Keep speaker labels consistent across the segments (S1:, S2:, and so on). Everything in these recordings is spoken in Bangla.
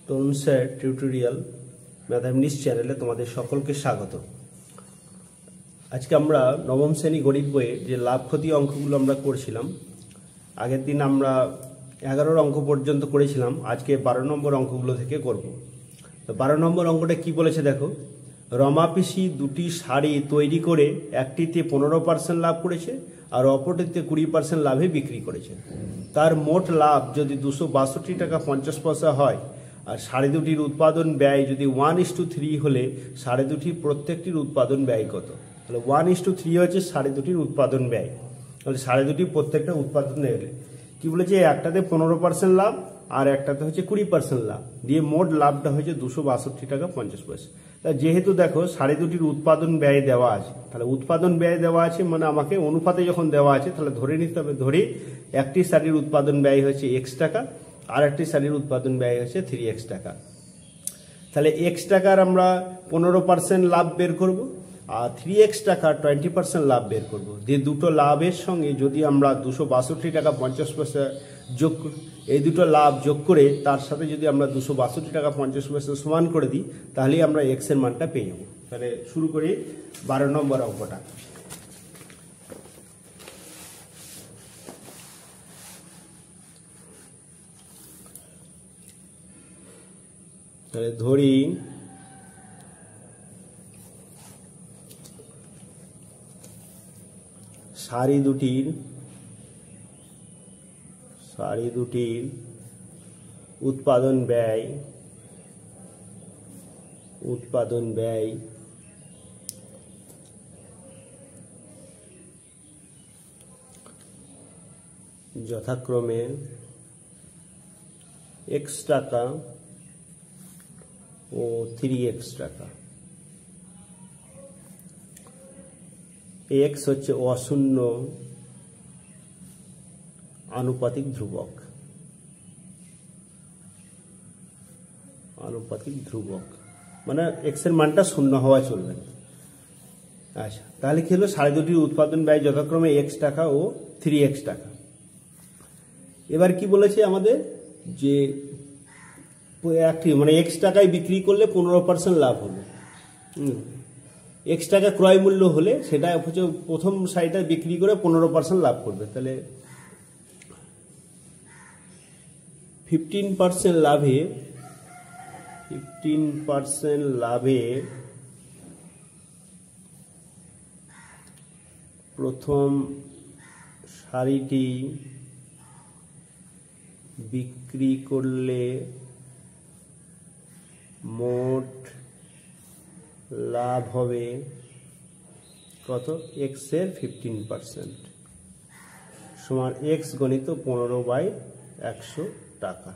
S1: তরুণ স্যার টিউটোরিয়াল ম্যাথামেটিক্স চ্যানেলে তোমাদের সকলকে স্বাগত। আজকে আমরা নবম শ্রেণী গণিত বইয়ে যে লাভ ক্ষতি অঙ্কগুলো আমরা করছিলাম, আগের দিন আমরা 11 অঙ্ক পর্যন্ত করেছিলাম, আজকে 12 নম্বর অঙ্কগুলো থেকে করব। তো 12 নম্বর অঙ্কটা কি বলেছে দেখো, রমা পিসি দুটি শাড়ি তৈরি করে একটিতে 15% লাভ করেছে আর অপরটিতে 20% লাভে বিক্রি করেছে। তার মোট লাভ যদি 262 টাকা 50 পয়সা হয় আর শাড়ি দুটির উৎপাদন ব্যয় যদি 1:3 হলে শাড়ি দুটির প্রত্যেকটির উৎপাদন ব্যয় কত? তাহলে 1:3 হচ্ছে শাড়ি দুটির উৎপাদন ব্যয়, তাহলে শাড়ি দুটির প্রত্যেকটা উৎপাদন ব্যয় কি বলেছে, একটাতে 15% লাভ আর একটাতে হচ্ছে 20% লাভ, দিয়ে মোট লাভটা হচ্ছে 262 টাকা 50 পয়সা। তা যেহেতু দেখো শাড়ি দুটির উৎপাদন ব্যয় দেওয়া আছে, তাহলে উৎপাদন ব্যয় দেওয়া আছে মানে আমাকে অনুপাতে যখন দেওয়া আছে তাহলে ধরে নিতে হবে, ধরে একটি শাড়ির উৎপাদন ব্যয় হচ্ছে x টাকা আর একটি শাড়ির উৎপাদন ব্যয় হচ্ছে 3x টাকা। তাহলে x টাকার আমরা 15% লাভ বের করব আর 3x টাকার 20% লাভ বের করব। দিয়ে দুটো লাভের সঙ্গে যদি আমরা 262 টাকা 50 পয়সা যোগ, এই দুটো লাভ যোগ করে তার সাথে যদি আমরা 262 টাকা 50 পয়সা সমান করে দিই তাহলেই আমরা x এর মানটা পেয়ে যাব। তাহলে শুরু করি 12 নম্বর অঙ্কটা। তাহলে ধরি শাড়ি দুটির উৎপাদন ব্যয় যথাক্রমে x টাকা ও 3x টাকা। x হচ্ছে অশূন্য আনুপাতিক ধ্রুবক, মানে x এর মানটা শূন্য হওয়া চলবে না। আচ্ছা, তাহলে কি হলো, শাড়ি দুটির উৎপাদন ব্যয় যথাক্রমে x টাকা ও 3x টাকা। এবার কি বলেছে আমাদের, যে একটি মানে x টাকায় বিক্রি করলে 15% লাভ হবে। x টাকা ক্রয় মূল্য হলে সেটা হচ্ছে প্রথম শাড়িটা বিক্রি করে 15% লাভ করবে। তাহলে 15% লাভে প্রথম শাড়িটি বিক্রি করলে মোট লাভ হবে কত, x এর 15% সমান x গণিত 15/100 টাকা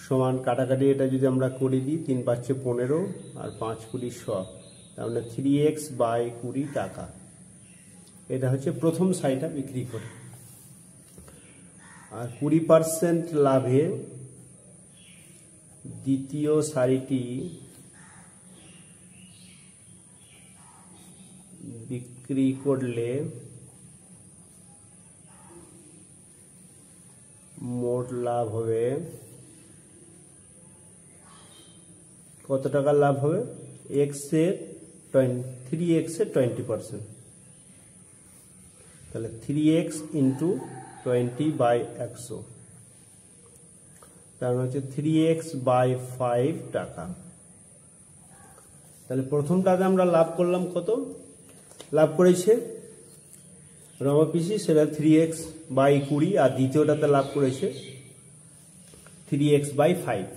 S1: সমান কাটাকাটি, এটা যদি আমরা করে দিই 3 × 5 = 15 আর 5 × 20 = 100, তাহলে 3x/20 টাকা। এটা হচ্ছে প্রথম শাড়িটা বিক্রি করে। আর 20% লাভে দ্বিতীয় শাড়িটি বিক্রি করলে মোট লাভ হবে কত টাকার লাভ হবে, 3x এর 20%, তাহলে 3x × 20/100, তার মানে হচ্ছে 3x/5 টাকা। তাহলে প্রথমটাতে আমরা লাভ করলাম কত, লাভ করেছে রমা পিসি, সেটা 3x/20, আর দ্বিতীয়টাতে লাভ করেছে 3x/5।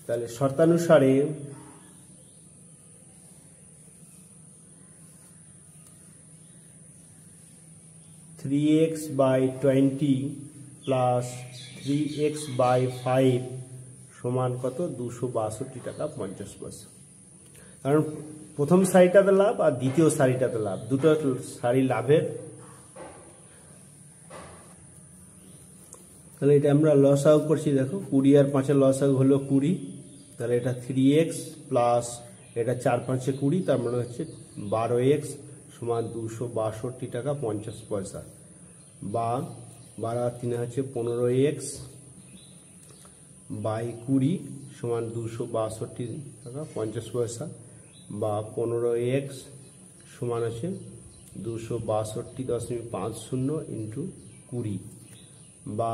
S1: তাহলে শর্তানুসারে (3x/20 + 3x/5) সমান কত, 262 টাকা 50 পয়সা। কারণ প্রথম শাড়িটাতে লাভ আর দ্বিতীয় শাড়িটাতে লাভ, দুটো শাড়ি লাভের। তাহলে এটা আমরা লসাগু করছি, দেখো 20 আর 5 এর লসাগু হলো 20, তাহলে এটা 3x প্লাস এটা 4 × 5 = 20, তার মানে হচ্ছে 12x সমান 262 টাকা 50 পয়সা, বা 12 হচ্ছে 15x বাই 20 সমান 262 টাকা 50 পয়সা, বা 15x সমান হচ্ছে 262.50 ইন্টু 20, বা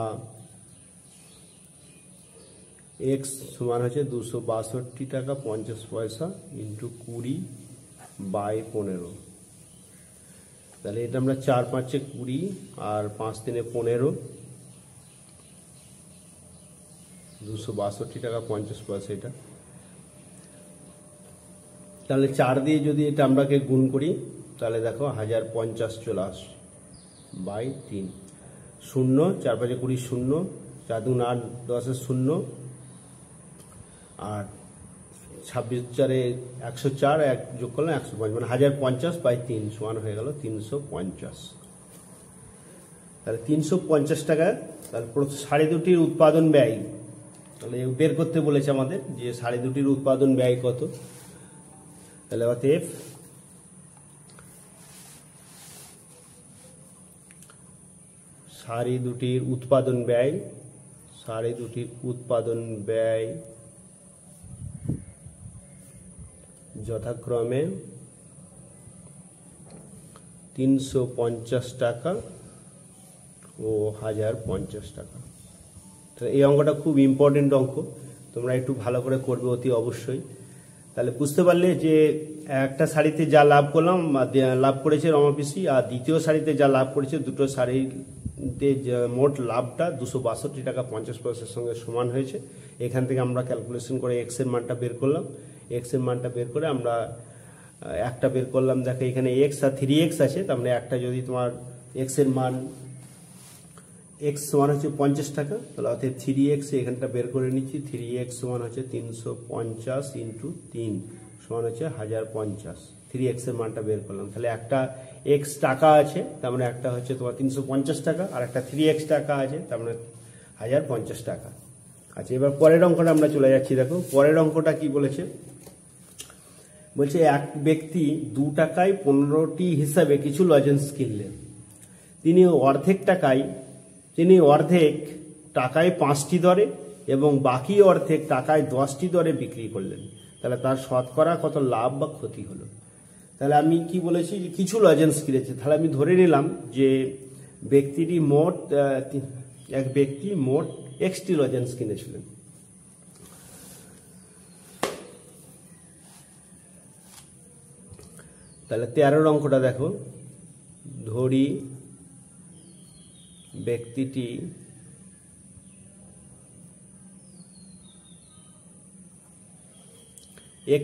S1: x সমান হচ্ছে 262 টাকা 50 পয়সা ইন্টু 20 বাই 15। তাহলে এটা আমরা 4 5 20 আর 5 3 15, 262 টাকা 50 পয়সা এটা। তাহলে 4 দিয়ে যদি এটা আমরাকে গুণ করি তাহলে দেখো 1050 চলে আসে বাই 3, 0 4 5 20 0, 4 2 8 10 0, আর 26 4 104, 1 যোগ করলাম 105, মানে 1050 বাই 3 সমান হয়ে গেল 350। তাহলে 350 টাকা। তাহলে শাড়ি দুটির উৎপাদন ব্যয় তাহলে বের করতে বলেছে আমাদের যে শাড়ি দুটির উৎপাদন ব্যয় কত। তাহলে অতএব শাড়ি দুটির উৎপাদন ব্যয় যথাক্রমে 350 টাকা ও 1050 টাকা। তাহলে এই অঙ্কটা খুব ইম্পর্টেন্ট অঙ্ক, তোমরা একটু ভালো করে করবে অতি অবশ্যই। তাহলে বুঝতে পারলে যে একটা শাড়িতে যা লাভ করলাম লাভ করেছে রমা পিসি, আর দ্বিতীয় শাড়িতে যা লাভ করেছে, দুটো শাড়িতে মোট লাভটা 262 টাকা 50 পয়সার সঙ্গে সমান হয়েছে। এখান থেকে আমরা ক্যালকুলেশন করে এক্স এর মানটা বের করলাম। এক্স এর মানটা বের করে আমরা একটা বের করলাম, দেখো এখানে এক্স আর 3x আছে, তার মানে একটা যদি তোমার এক্স এর মান এক্স সমান হচ্ছে 50 টাকা, তাহলে অর্থাৎ 3x এখানটা বের করে নিচ্ছি। 3x সমান হচ্ছে 350 ইন্টু 3 সমান হচ্ছে 1050। 3x এর মানটা বের করলাম, তাহলে একটা x টাকা আছে, তার মানে একটা হচ্ছে তোমার 350 টাকা, আর একটা 3x টাকা আছে, তার মানে 1050 টাকা। আচ্ছা, এবার পরের অঙ্কটা আমরা চলে যাচ্ছি। দেখো পরের অঙ্কটা কি বলেছে, বলছে এক ব্যক্তি 2 টাকায় 15টি হিসাবে কিছু লজেন্স কিনলেন। তিনি অর্ধেক টাকায় 5টি দরে এবং বাকি অর্ধেক টাকায় 10টি দরে বিক্রি করলেন। তাহলে তার শতকরা কত লাভ বা ক্ষতি হলো। তাহলে আমি কি বলেছি, কিছু লজেন্স কিনেছে, তাহলে আমি ধরে নিলাম যে এক ব্যক্তি মোট xটি লজেন্স কিনেছিলেন। তাহলে 13 অঙ্কটা দেখো, ধরি ব্যক্তিটি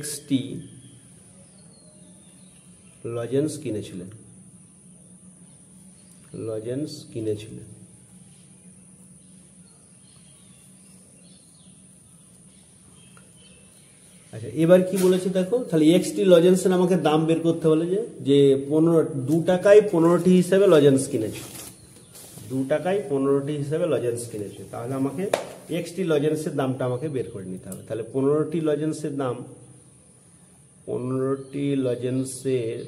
S1: xটি লজেন্স কিনেছিলেন। আচ্ছা, এবার কি বলেছে দেখো, তাহলে এক্সটি লজেন্সের আমাকে দাম বের করতে হলে যে 2 টাকায় 15টি হিসাবে লজেন্স কিনেছে, 2 টাকায় 15টি হিসাবে লজেন্স কিনেছে, তাহলে আমাকে এক্সটি লজেন্সের দামটা আমাকে বের করে নিতে হবে। তাহলে 15টি লজেন্সের দাম, 15টি লজেন্সের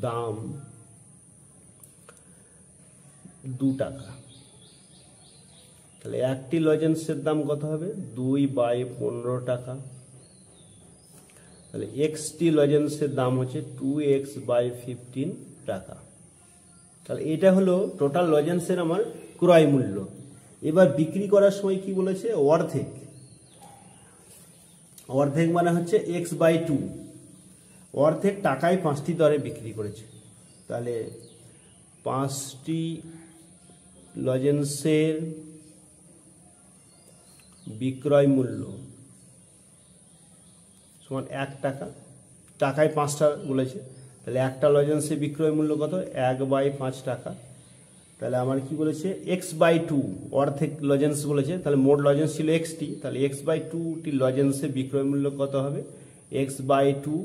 S1: দাম 2 টাকা। তাহলে একটি লজেন্সের দাম কত হবে, 2/15 টাকা। তাহলে এক্সটি লজেন্সের দাম হচ্ছে 2x/15 টাকা। তাহলে এটা হলো টোটাল লজেন্সের আমার ক্রয় মূল্য। এবার বিক্রি করার সময় কি বলেছে, অর্ধেক মানে হচ্ছে x/2, অর্ধেক টাকায় 5টি দরে বিক্রি করেছে। তাহলে 5টি লজেন্সের বিক্রয় মূল্য সমান 1 টাকা, টাকায় 5টা বলেছে, তাহলে একটা লজেন্সের বিক্রয় মূল্য কত, 1/5 টাকা। তাহলে আমার কি বলেছে, x/2 অর্ধেক লজেন্স বলেছে, তাহলে মোট লজেন্স ছিল xটি, তাহলে x/2টি লজেন্সের বিক্রয় মূল্য কত হবে, x/2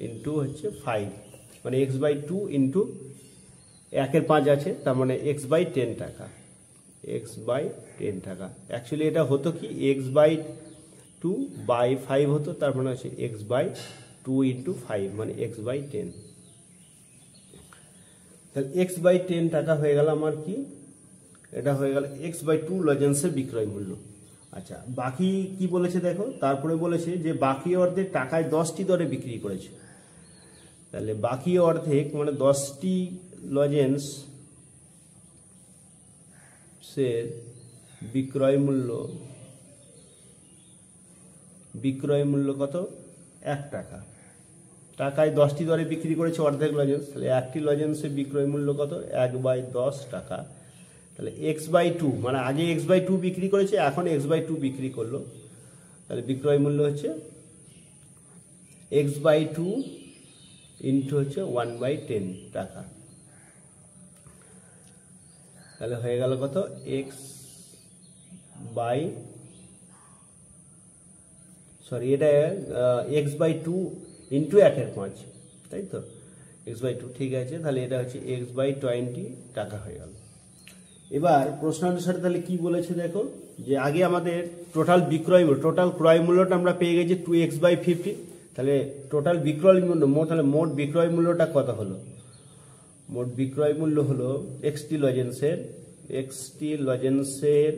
S1: ইন্টু হচ্ছে 5, মানে x/2 ইন্টু 1/5 আছে, তার মানে x/10 টাকা, x/10 টাকা। অ্যাকচুয়ালি এটা হতো কি x/2/5 হতো, তার মানে হচ্ছে x/2 ইন্টু 5 মানে x/10। তাহলে x/10 টাকা হয়ে গেল আমার কি, এটা হয়ে গেল x/2 লজেন্সের বিক্রয় মূল্য। আচ্ছা, বাকি কি বলেছে দেখো, তারপরে বলেছে যে বাকি অর্ধেক টাকায় 10টি দরে বিক্রি করেছে। তাহলে বাকি অর্ধেক মানে 10টি লজেন্স সে বিক্রয় মূল্য কত, 1 টাকা। টাকায় 10টি দরে বিক্রি করেছে অর্ধেক লজেন্স, তাহলে একটি লজেন্সের বিক্রয় মূল্য কত, 1/10 টাকা। তাহলে x/2 মানে আগে x/2 বিক্রি করেছে, এখন x/2 বিক্রি করলো, তাহলে বিক্রয় মূল্য হচ্ছে x/2 ইন্টু হচ্ছে 1/10 টাকা। তাহলে হয়ে গেল কত, এটা x/2 ইন্টু 1/5, তাই তো, x/2 ঠিক আছে। তাহলে এটা হচ্ছে x/20 টাকা হয়ে গেল। এবার প্রশ্ন অনুসারে তাহলে কি বলেছে দেখো, যে আগে আমাদের টোটাল ক্রয় মূল্যটা আমরা পেয়ে গেছি 2x/50। তাহলে টোটাল বিক্রয় মূল্য তাহলে মোট বিক্রয় মূল্যটা কত হলো, মোট বিক্রয় মূল্য হলো xটি লজেন্সের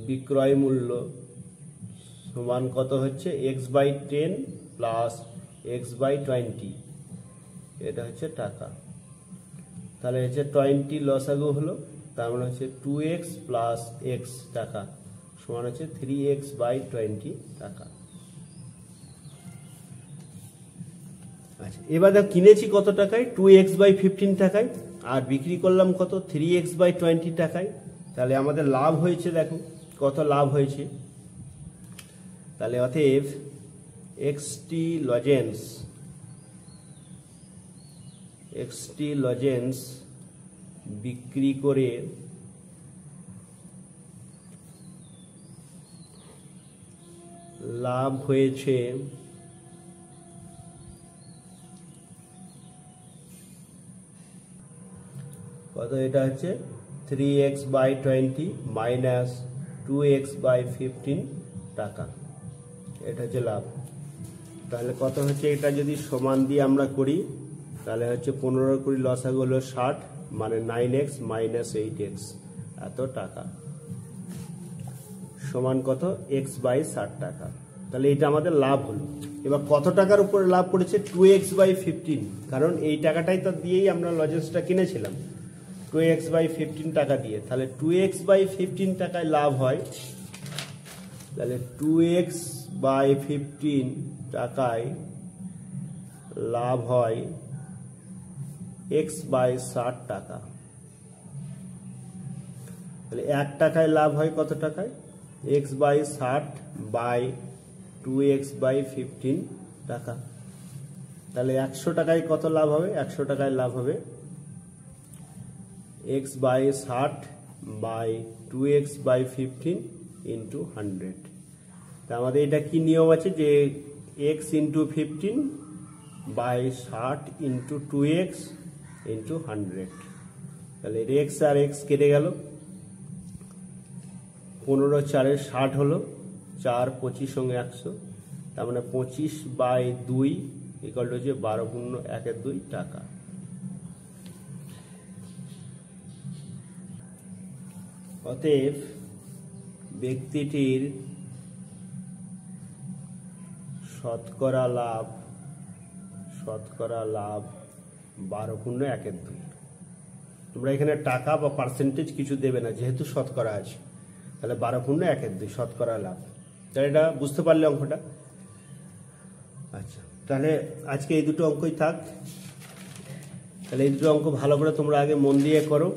S1: বিক্রয় মূল্য সমান কত হচ্ছে, x/10 প্লাস x/20, এটা হচ্ছে টাকা। তাহলে হচ্ছে 20 লসাগু হলো, তার মানে হচ্ছে 2x প্লাস x টাকা সমান হচ্ছে 3x/20 টাকা। আচ্ছা, এবার দেখো কিনেছি কত টাকায়, 2x/15 টাকায়, আর বিক্রি করলাম কত, 3x/20 টাকায়। তাহলে আমাদের লাভ হয়েছে, দেখো কত লাভ হয়েছে। তাহলে অতএব এক্সটি লজেন্স বিক্রি করে লাভ হয়েছে কত, এটা হচ্ছে 3x/20 মাইনাস 2x/15 টাকা, এটা হচ্ছে লাভ। তাহলে কত হচ্ছে, এটা যদি সমান দিয়ে আমরা করি তাহলে হচ্ছে 15 লসাগু হলো 60, মানে 9x মাইনাস 8x এত টাকা সমান কত, x/60 টাকা। তাহলে এটা আমাদের লাভ হলো। এবার কত টাকার উপরে লাভ করেছে, 2x/15, কারণ এই টাকাটাই তো দিয়েই আমরা লজেন্সটা কিনেছিলাম, 2x/15 টাকা দিয়ে। তাহলে 2x/15 টাকায় লাভ হয়, তাহলে 2x/15 টাকায় লাভ হয় x/60 টাকা। তাহলে 1 টাকায় লাভ হয় কত টাকায়, x/60 বাই 2x/15 টাকা। তাহলে 100 টাকায় কত লাভ হবে, 100 টাকায় লাভ হবে x/60 বাই 2x/15 ইন্টু 100। তা আমাদের এটা কি নিয়ম আছে, যে x into 15 by 60 into 2x into 100। তাহলে x আর x কেটে গেল, 15 × 4 = 60 হলো, 4 25 সঙ্গে 100, তার মানে 25/2 ইকুয়াল টু হচ্ছে 12.12 টাকা। অতএব ব্যক্তিটির শতকরা লাভ 12.12। তোমরা এখানে টাকা বা পার্সেন্টেজ কিছু দেবে না, যেহেতু শতকরা আছে, তাহলে 12.12 শতকরা লাভ। তাহলে এটা বুঝতে পারলে অঙ্কটা। আচ্ছা, তাহলে আজকে এই দুটো অঙ্কই থাক। তাহলে এই দুটো অঙ্ক ভালো করে তোমরা আগে মন দিয়ে করো।